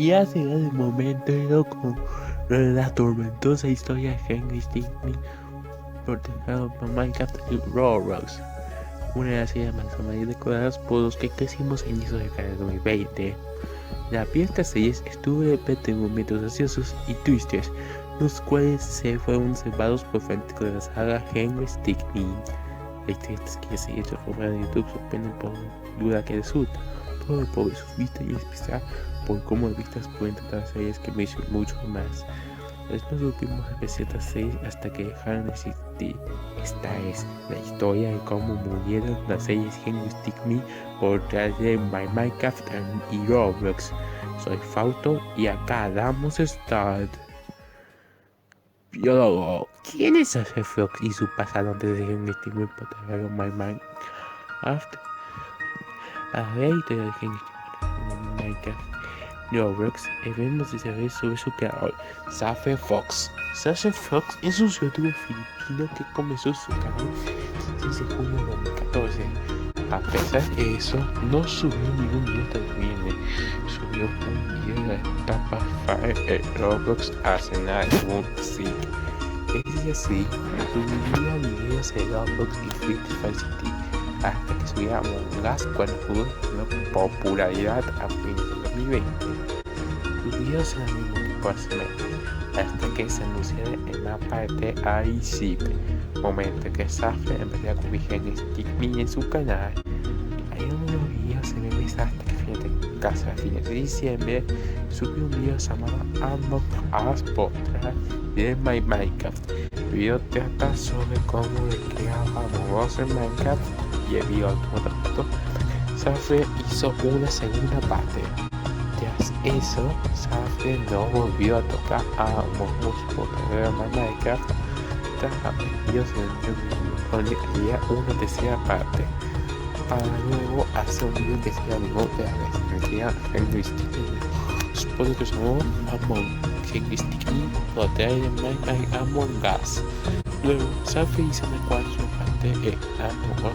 Y ha llegado el momento loco de la tormentosa historia de Henry Stickmin, protagonizado por Minecraft y Roblox, una de las series más amadas decoradas por los que crecimos a inicios del canal 2020. La fiesta serie estuvo repleta de momentos graciosos y tristes, los cuales se fueron observados por fanáticos de la saga Henry Stickmin. La historia de que se hizo formar en YouTube sorprende por duda que resulta, por sus vistas y en especial por cómo las vistas pueden tratar series que me hicieron mucho más. Después supimos apreciar estas series hasta que dejaron de existir. Esta es la historia de cómo murieron las series Henry Stickmin por traer Minecraft y Roblox. Soy Fausto y acá damos start. Biólogo, ¿quién es ese Fox y su pasado antes de Henry Stickmin por traer Minecraft? A ver, historia de Henry Stickmin Minecraft. Roblox, eventos de saber sobre su creador, Safe Fox. Safe Fox es un youtuber filipino que comenzó su canal el 16 de junio de 2014. A pesar de eso, no subió ningún video hasta el viernes. Subió un video de la etapa Fire Roblox Arsenal Moon City. Es así, subía videos de Roblox y Free Fire City hasta que subía Among Us cuando jugó una popularidad a fines de 2020. Sus videos eran al mismo tiempo hasta que se anunció el mapa de ICP, momento que Safe empezó a cubrir Henry Stickmin en su canal. Hay unos videos en memes hasta que casi a fines de diciembre subió un video llamado Among Us por de Minecraft. El video trata sobre cómo recreaba Among Us en Minecraft y el video automático. Safe hizo una segunda parte. Tras eso, Safe no volvió a tocar a Among Us por Minecraft. Tras videos en YouTube donde haría una tercera parte, para luego hacer un video que se llamó de la referencia Henry Stickmin. Supongo que se llamó Henry Stickmin por traer Among Us. Luego, Safe hizo una cuarta parte de Among Us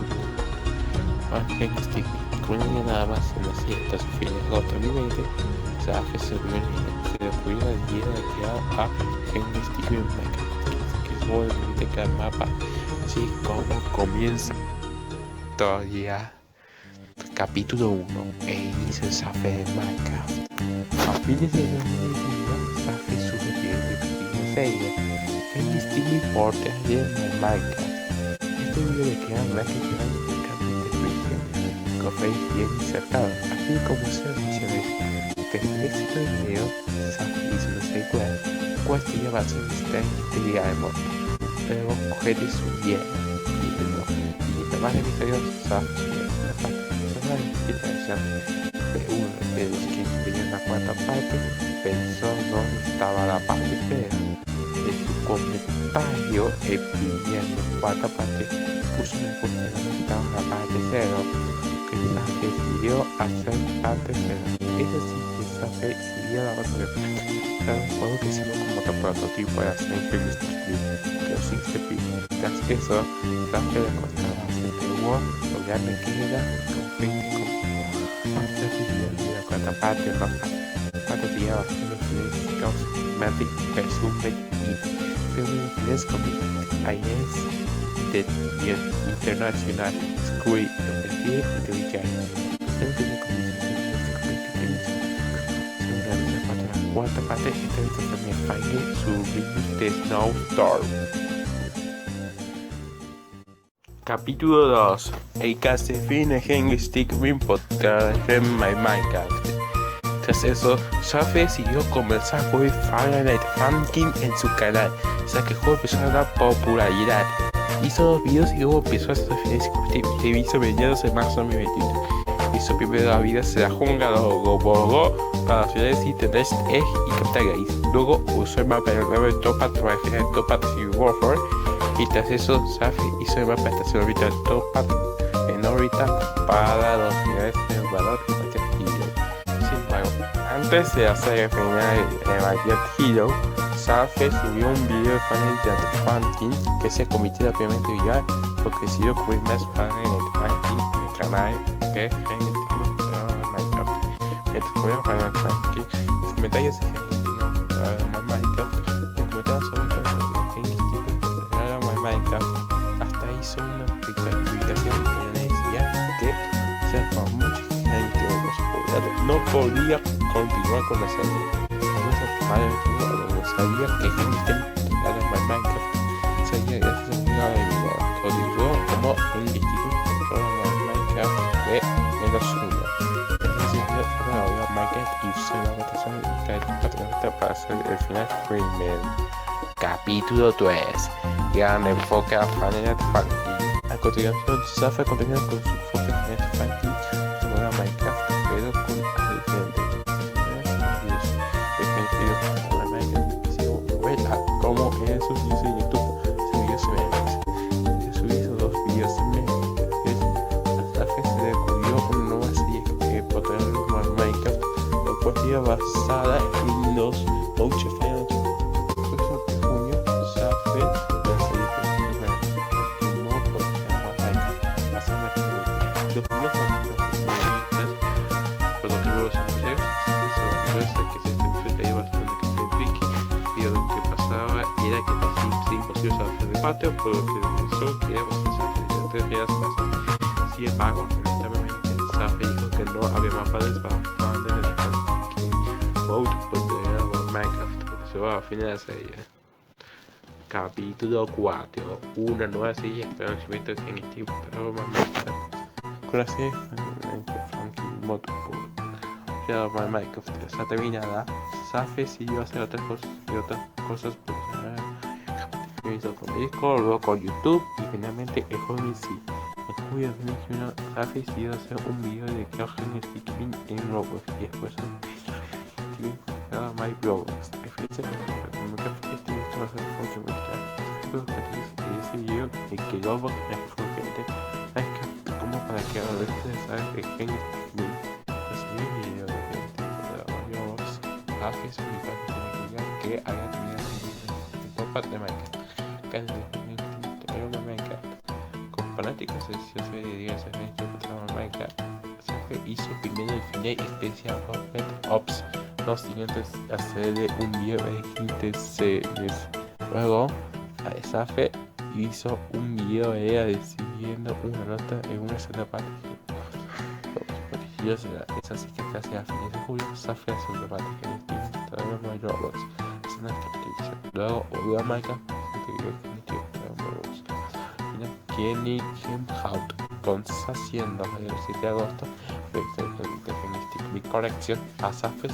Henry Stickmin. Con un día nada más en los ciertos fines de agosto de 2020, Safe se le ocurrió la idea de crear a Henry Stickmin Minecraft, que es obviamente cada mapa, así como comienza todavía. Capítulo 1. El inicio de Safe de Minecraft. A fines de 2021, Safe sube el serie Henry Stickmin por traer Minecraft. Este video le queda un like que bien insertado, así como se mencioné. Tras el éxito del video, Safe hizo una secuela, cual se llama Strange Diamond. Luego cogeré su bien y demás episodios, Safe tiene una parte personal y tradición de uno de los que tenía una cuarta parte, pensó dónde estaba la parte 0. En su comentario, pidiendo cuarta parte, puso en el punto de donde estaba la parte 0. Que Safe decidió hacer parte 0. Es así que Safe siguió la base de un juego que sirvió como otro prototipo de hacer Henry Stickmin, pero sin este. Tras eso, Safe le costaba hacer el World, lograr que queda con 20 como antes de la cuarta parte roja. Parte se llama Matic Resumen y según inglés como IS de International School de Villano. La cuarta parte entrevista también Fire su remix de Snowstorm. Capítulo 2. El casi fin de Henry Stickmin por traer Minecraft. Tras eso, Safe decidió comenzar a jugar Fortnite Ranking en su canal, ya que el juego empezó a dar popularidad. Hizo 2 videos y luego empezó a hacer referencias que hizo mediados de marzo de 2021. Hizo primero la vida se la jungla, luego voló para las ciudades Internet Egg y Captagrace. Luego usó el mapa del nuevo Topaz para definir el Topaz y Warfare. Y tras eso, Safe hizo el mapa de estación orbital Topaz en órbita para las ciudades de Valor y Magic Hero. Sin embargo, antes de hacer el final de Magic Hero, Safe subió un video de Fortnite Ranking que se convirtió rápidamente viral porque decidió cubrir más Fortnite Ranking en el canal que en el Minecraft. Mientras jugaba Fortnite Ranking, comentarios si más Minecraft, me comentaban sobre todo Minecraft. Hasta hizo una publicación que le decía que se por mucho no podía continuar con la serie. Entonces, sabía que gente era Minecraft, sabía que ese señor lo digo como un instituto de Minecraft de -1. Minecraft y usó la votación para hacer el final primer. Capítulo 3. Gran enfoque a Planet Funky. A continuación, Safa continúa con su enfoque a Planet Funky sobre Minecraft, pero con diferentes como en sus videos de YouTube, sus videos memes. Subí dos videos memes. Safa se descubrió una nueva serie que podrá llamar Minecraft, la cual sería basada en los Moche Fans. Patio, por lo que pensó que íbamos a hacer 3 días más. Sin embargo, lamentablemente, Safa dijo que no había mapas para fans de Mode poder Minecraft, porque se va a final de la serie. Capítulo 4. Una nueva serie espera el lanzamiento en Steam para Minecraft. Con la serie Funky Mode ya Minecraft está terminada. Safa siguió a hacer otras cosas por hizo con Discord, luego con YouTube y finalmente el juego en sí. En julio de 2021, Safa decidió hacer un video de Clogen Stickmin en Roblox y después un video de My Roblox. Ese video en que Roblox es fuerte, como para que a veces saben que Clogen Stickmin pues el video de Roblox Safa es un que haya tenido el top de Minecraft. Con fanáticos de días de Minecraft, Safa hizo primero el final especial Open Ops, los siguientes hacerle un video de 15 series. Luego, Safa hizo un video de ella recibiendo una nota en una escena para es así que casi a fines de julio Safa hace una parte que todavía no hay Roblox. Luego volvió a Minecraft Kenny Hemhout con haciendo el 7 de agosto mi colección. A Safa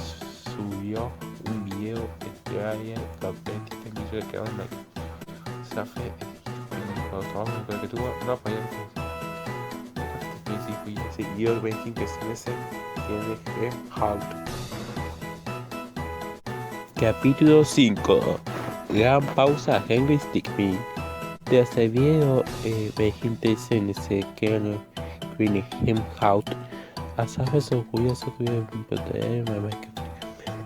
subió un video de los 23 millones de quedó en Minecraft. Safa creo que tuvo no fue y siguió el 25 meses Kenny Hemhout. Capítulo 5. Gran pausa Henry Stickmin. Tras el video de gente CNC que Green Hemhout, a Safa se ocurrió subir el pantalla de Minecraft.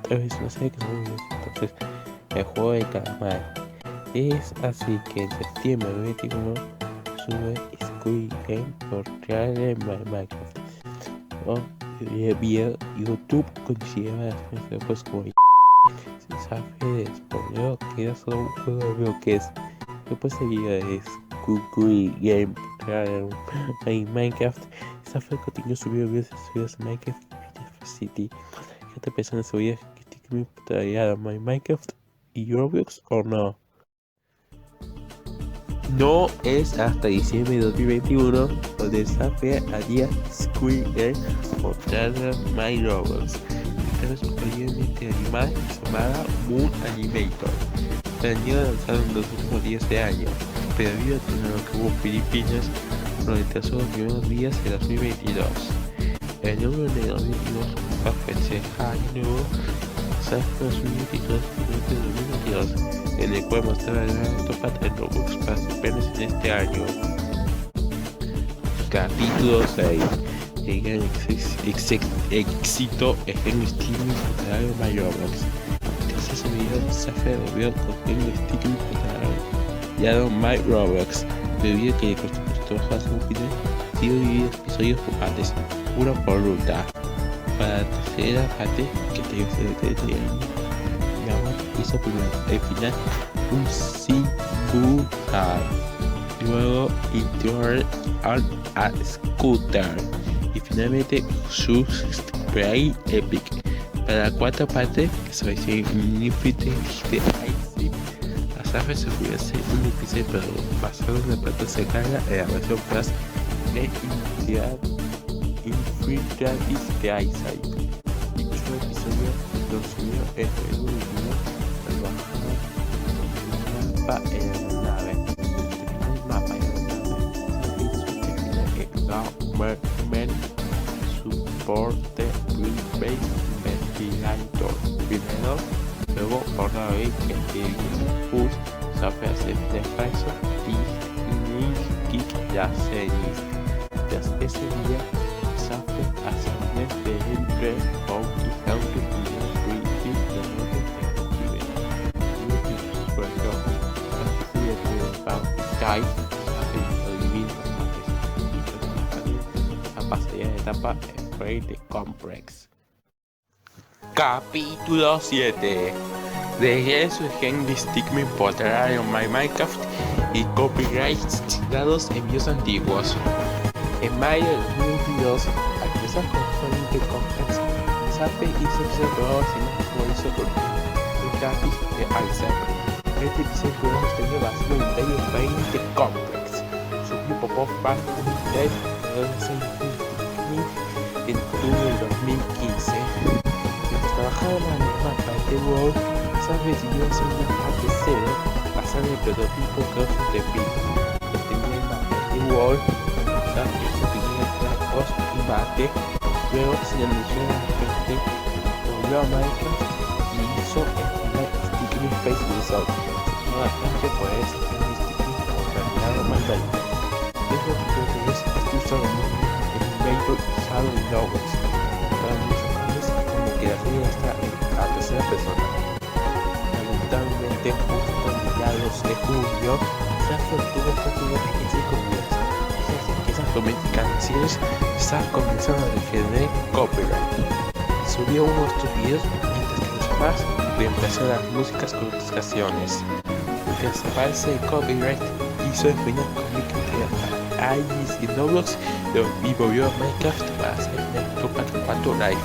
Tal vez no sé qué son entonces el juego de calamar. Es así que en septiembre de 21 sube Squid Game por crear de Minecraft. Vía YouTube considera después como Safa respondió que era solo un juego de bloques. Después seguía de Squid Game en Minecraft. Safa continuó subiendo videos de Minecraft City. ¿Qué te pensás en subir que traía Minecraft y Roblox o no? No es hasta diciembre de 2021 donde Safa haría Squid Game por My Roblox. Esta vez originalmente animada llamada Moon Animator. Planeado lanzado en los últimos días de año, pero debido a que hubo Filipinas, lo retrasó los primeros días de 2022. El número de 2022 fue año Safa 2022 en el cual mostraba el gran topat en Roblox para apenas en este año. Capítulo 6. El gran éxito es en Steam de My Roblox. Ese video Safa volvió con el Stickmin llamado My Roblox, debido a que le costó trabajar su video dividido episodios por partes, uno por ruta. para la tercera parte que te hizo primero el final un Sibukai, luego Intruder on a Scooter y finalmente Spray Epic. Para la cuarta parte, que se va a decir Infinite de Ice, Asafe se puede hacer un episodio pero basado en la plata secada en la versión Plus de Infinite de Ice. Dicho episodio lo subió el último mapa en la nave. El mapa en la nave. Government Support Base Investigator. Primero, luego por la vez que tiene Push, Safe acepta Faso y Kick ya series. Tras ese día, Safe hace un de entre Home y Help y Free de nuevo por eso, Sky hace olvidar la pasada etapa Free de Complex. Capítulo 7. Dejé su gen de Stickman Potter en Minecraft y copyrights dados envíos antiguos. En mayo de 2022, al empezar con Free de Complex, Safe hizo observadores en los juegos con el gratis de Isaac. Este episodio fue tenido basado en Daily Frame de Complex. Su grupo post-back Dead en octubre de 2015. Mientras trabajaba en la misma parte de World, Safe decidió hacer una parte cero basada en el prototipo Cross de Pit. Que tenía el mapa de World, Safe hizo primero Black Ops y Mate, luego se anunció a la gente, volvió a Minecraft y hizo el primer Stickman Face Result. Nuevamente por eso el Stickman terminado Minecraft. Eso que creo que es usado en Invader usado en Logos. Para muchos años como que la serie está en la tercera persona. Lamentablemente justo a mediados de julio se tuvo prácticamente 5 días. Se hace que esas canciones están comenzando a regenerar copyright. Subió unos de estos videos mientras que los demás reemplazó las músicas con otras canciones. Tras aparece el copyright, hizo el final cómic de Alice y Roblox y volvió a Minecraft para hacer el Tupac 4 Live.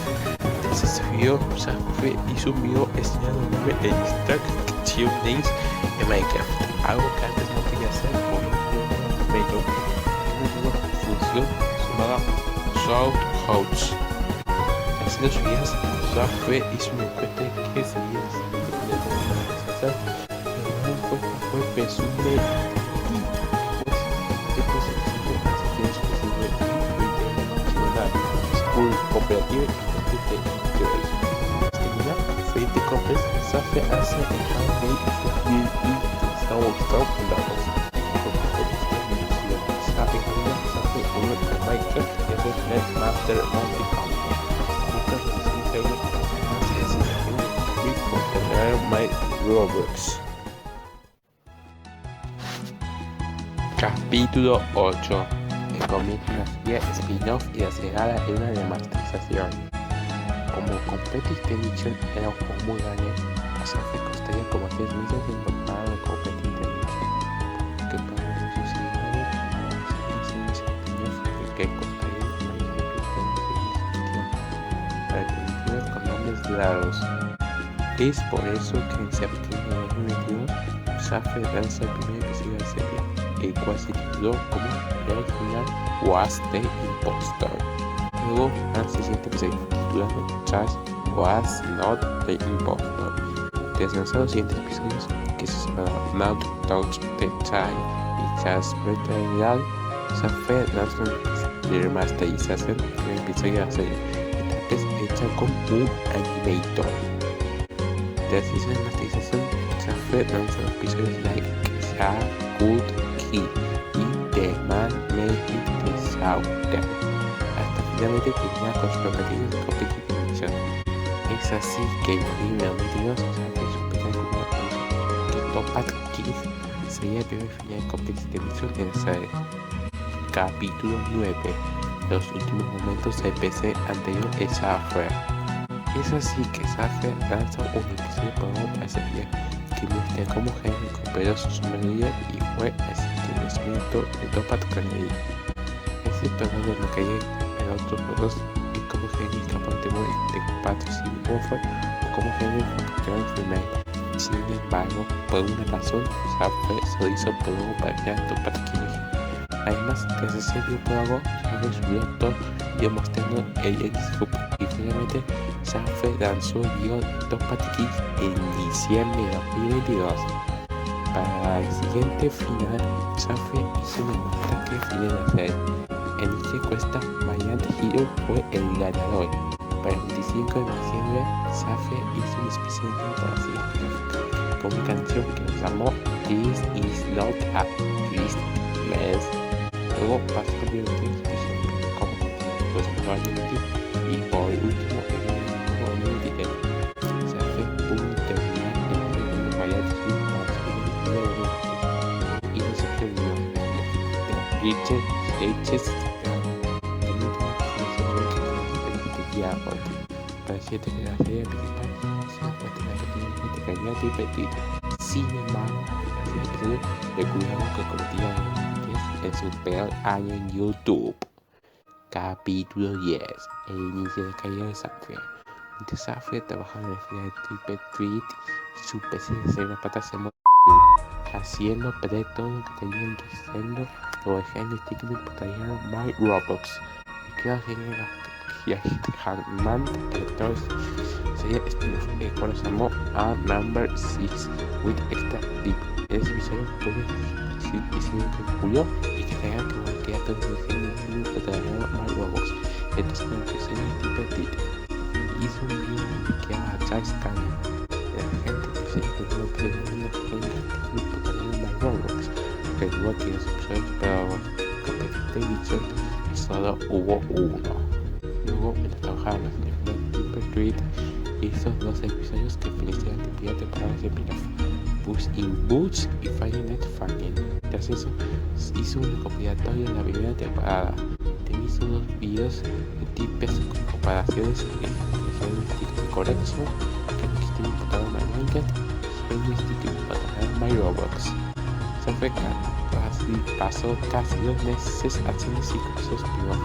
Tras ese video, Safe hizo un video estrenando el nombre de Distraction Names en Minecraft, algo que antes no podía hacer por un video una nueva función llamada Shout Outs. Tras los días, Safe hizo una encuesta de 15 días de fue presume y después School Cooperative termina Free de Complex. Safe hace el handmade y está gustado por la voz Safe uno de Minecraft es el Master of the Company. Busca soluciones más sencillas por tener My Roblox. Capítulo 8. El comienzo de una serie spin-off y la llegada de una remasterización. Como Complete Edition era un juego muy grande, a Safe costaría como 10 millones de incorporar el Complete Edition, que para sus seguidores es un spin-off que costaría una para permitir con nombres raros. Es por eso que en septiembre de 2022 Safe lanza el primer episodio de la serie, el cual se tituló como el final Was the Impostor. Luego al siguiente episodio titulado Chas Was Not the Impostor. Tras lanzar los siguientes episodios que se llamaban Not Touch the Child y Chas Real, Safe lanzó una remasterización del episodio de la serie, esta vez hecha con un animator. Tras esa remasterización, Safe lanzó los episodios like Sa Good Key y The Man Made It the Southern, hasta finalmente terminar con sus preparativos de Competitive Edition. Es así que en 2022 Safe supera con una cosa que Topaz Kid sería el primer final de Competitive Edition en la serie. Capítulo 9. los últimos momentos del PC anterior de Software. Es así que Software lanza un episodio programa para ese día que muestra cómo Henry recuperó su submarino y fue el sentimiento de Topa Kennedy. Ese programa de lo que hay en otros juegos y cómo Henry escapó de Patrick y Warfare o cómo Henry recuperó el final. Sin embargo, por una razón, Software se hizo programa para crear Topa Kennedy. Además, tras ese videojuego, Software subió todo y mostrando el X-Group y finalmente Software lanzó el video Topa Kids en diciembre de 2022. Para el siguiente final, Software hizo una encuesta que fue de hacer. En esta encuesta, Valiant Hero fue el ganador. Para el 25 de diciembre, Software hizo un especial para así con una canción que nos llamó This is not a Christmas. Luego pasó a ver un especial como pues y por último en el video Software pudo terminar el juego de Valiant Hero para subir el y no se terminó. H's parecía que la serie principal se encuentra en calidad y petit. Sin embargo, la serie episodio descubrieron que cometía en su peor año en YouTube. Capítulo 10. El inicio de caída de Software. Mientras Software trabajaba en el final de Triple Treat, su PC de segunda pata se movió, haciendo perder todo lo que tenían que hacerlo. Lo dejando el título por traer My Roblox. Y creo que era Hangman Directors sería spin-off el cual se llamó A Number 6 with Extra Deep. En ese episodio tuve diciendo que murió y que tenía que quedar todo el género que traía My Roblox. Entonces con el que se llama Deep hizo un video que quedaba a Charles Cannon. La gente que se encontró que no fue el traía My Roblox, que luego tiene sus episodios, pero completamente dicho solo hubo uno. Luego, el trabajar en la serie de Triple Treat hizo 2 episodios que finalizaron la primera temporada de spin-off, Puss in Boots y Friday Night Funkin'. Tras eso, hizo un recopilatorio de la primera temporada. También hizo 2 videos de tipos con comparaciones de Stick Correction, que no existe un portal de Minecraft, y un Stick portal de My Roblox. Se fue así, pasó casi 2 meses haciendo 5 episodios spin-off.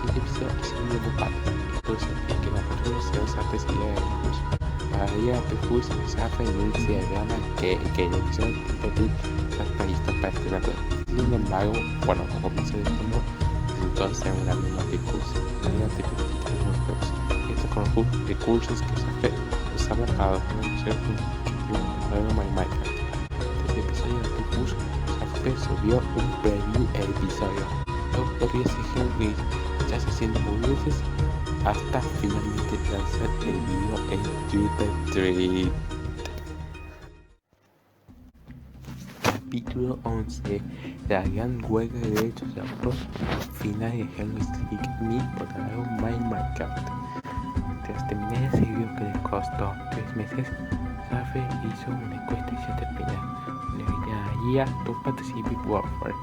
Este episodio es un nuevo parte, incluso en que la cultura se usa antes de años. Para ir a Pepus, Software inicia el drama que el episodio de está listo para estrenarlo. Sin embargo, bueno, como pasó de tiempo, resultó ser una misma Pepus. Esto con los recursos que Software usaba para hacer un programa en Minecraft. Desde el episodio de Pepus, Software subió un preview el episodio. Luego podría seguir ya haciendo veces hasta finalmente lanzar el video en Triple Treat. Capítulo 11. La gran huelga de derechos de autor final de Henry Stickmin por trabajo Minecraft. Tras terminar ese video que les costó 3 meses, Software hizo una encuesta y se termina. Le guía Topa Civil Warfare.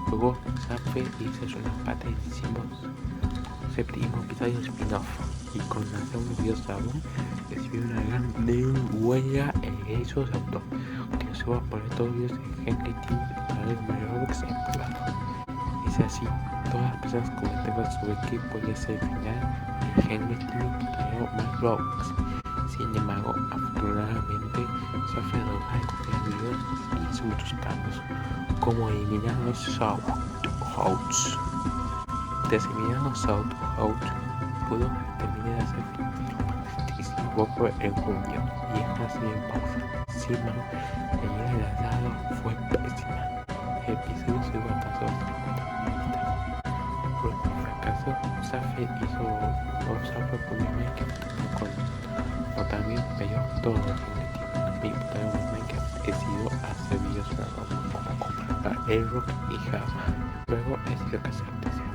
Luego, Software hizo una pata y hicimos séptimo episodio de spin-off y con lanzar un video aún recibió una gran huelga en derechos de autor que se va a poner todos los videos en Henry Team para el My Roblox en privado. Es así, todas las personas comentaban sobre qué podía ser el final de Henry Team para My Roblox. Sin embargo, afortunadamente Software logra encontrar videos y hizo muchos cambios, como eliminar los shoutouts. Tras eliminar los shoutouts, pudo terminar de hacer Warfare en junio y es una serie en pausa. Sin embargo, el día lanzado fue pésima. El episodio se atrasó hasta 4 minutos. Por el fracaso, Software hizo un software por Minecraft o también perdió todo lo que Minecraft decidió hacer videos para Airrock y Java. Luego ha sido casado de episodio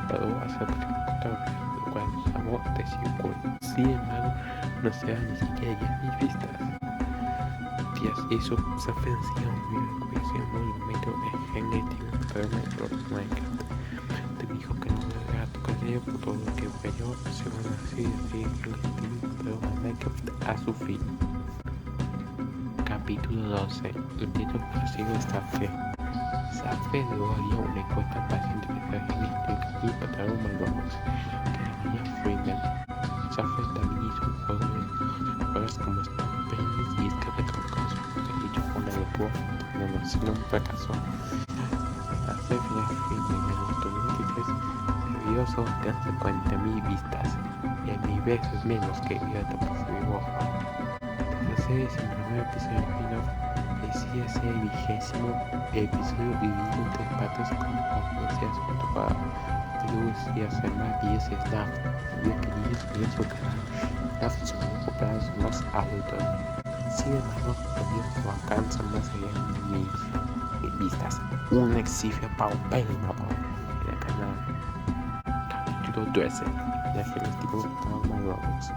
pero hacer lo cual nos llamó de Circuit. Sin embargo, no se da ni siquiera ya ni vistas. Tras eso, se ofrecía un movimiento de Henry para Minecraft. dijo que no era tocar de por todo lo que falló, según así decir que el título de Minecraft a su fin. Capítulo 12. Intento ofrecido esta fe. Safe luego haría una encuesta para identificar genética y para un malvados que la niña Freeman. Safe también hizo un juego de juegos como Stone y Escape con cosas que dicho con el dúo, pero no, sino un fracaso. Safe y Freeman en el 2023 se vio solo casi 40.000 vistas y a 1000 veces menos que Pirata Pacific Warfare. La serie sin el nuevo episodio de spin-off decía ser el 20º episodio dividido en 3 partes con conferencias junto para Drews y hacer más vídeos de Snap. Vio que niños veían su canal, Snap son populares más adultos. Sin embargo, los vídeos no alcanzan más allá de 1000 vistas. Una cifra paupérrima en el canal. Capítulo 13. La genética de Roblox.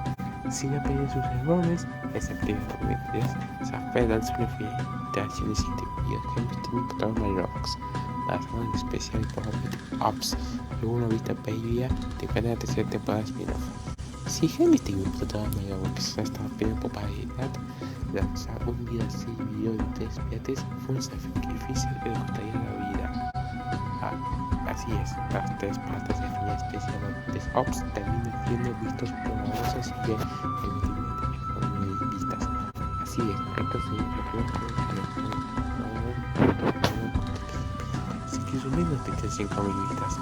Sin apelar sus errores, en septiembre de 2023, Safe lanzó una filtraciones interviews que investigan por todo Roblox. Lanzaron un especial por Ops, luego una vista previa de la tercera temporada de spin-off. Si Hemistry por todo Roblox estaba pidiendo popularidad, lanzar un video así de 3 partes fue un desafío difícil que le costaría la vida. Así es, las 3 partes de final especial de Ops terminan siendo vistos poderosos y bien evidentemente vistas. Así es, esto sí así que son menos de 5.000 vistas.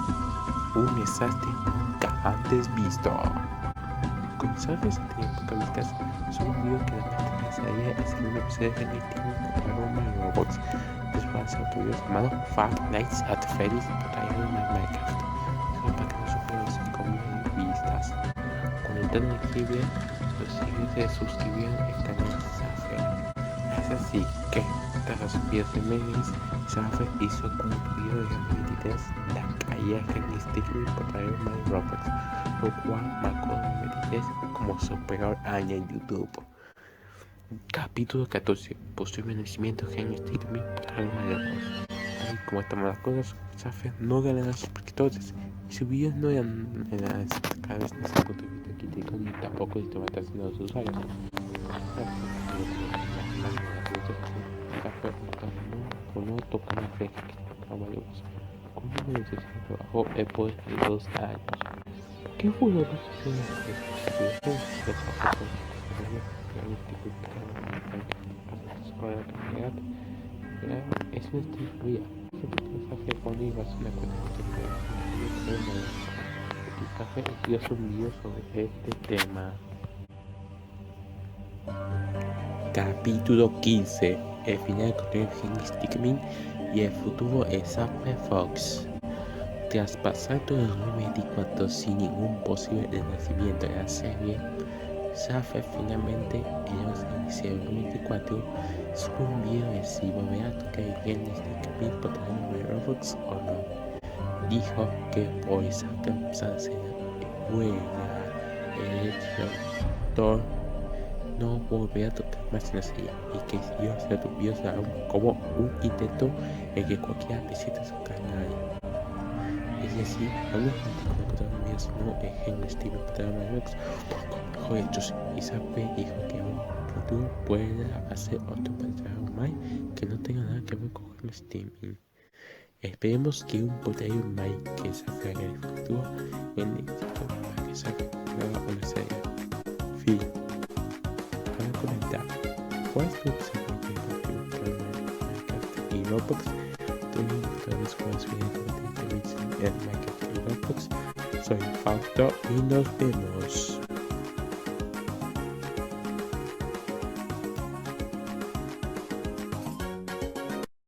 Un desastre nunca antes visto. Con Safe se tenían pocas vistas, solo un video que la gente pensaría es el único episodio definitivo de Roma en Roblox. Después de otro video llamado Five Nights at Freddy's por Minecraft, solo para que no supere los 5.000 vistas. Con el tono elegible, los seguidores se suscribieron al canal Safe. Es así que, tras los videos de memes, Safe hizo con el video de 2023 la caída genística por Roblox, lo cual marcó 2023 como su peor año en YouTube. Capítulo 14. Posible nacimiento Genio Stickmin por Roblox. Tal como están las cosas, Safe no ganará suscriptores y sus videos no eran cada vez desde el punto de vista crítico ni tampoco se van haciendo los usuarios. No toca la fe que caballeros. Como no necesito trabajo después de 2 años. ¿Qué fue lo que sucedió? Es una teoría. Safe pone y va a ser una cuenta de Safe hizo un video sobre este tema. Capítulo 15. El final con Henry Stickmin y el futuro de Safe Fox. Tras pasar todo el 2024 sin ningún posible renacimiento de la serie, Safe finalmente en los inicios del 2024 sube un video de si volverá a tocar el Henry Stickmin por tener Roblox o no. Dijo que por esa circunstancia buena el hecho no volverá a tocar más en la serie y que si yo se tuviera como un intento en que cualquiera visite su canal. Es decir, algunos como protagonistas no ejemplo estilo Roblox por mejor hechos y Safe dijo que en un futuro puede hacer otro portafolio más que no tenga nada que ver con el streaming. Esperemos que un portafolio más que Safe haga en el futuro en el éxito para que Safe haga una serie. Fin. Para comentar, ¿cuál es tu opinión de Minecraft y Roblox? Tengo ustedes con las videos de Minecraft y Roblox. Soy Fausto y nos vemos.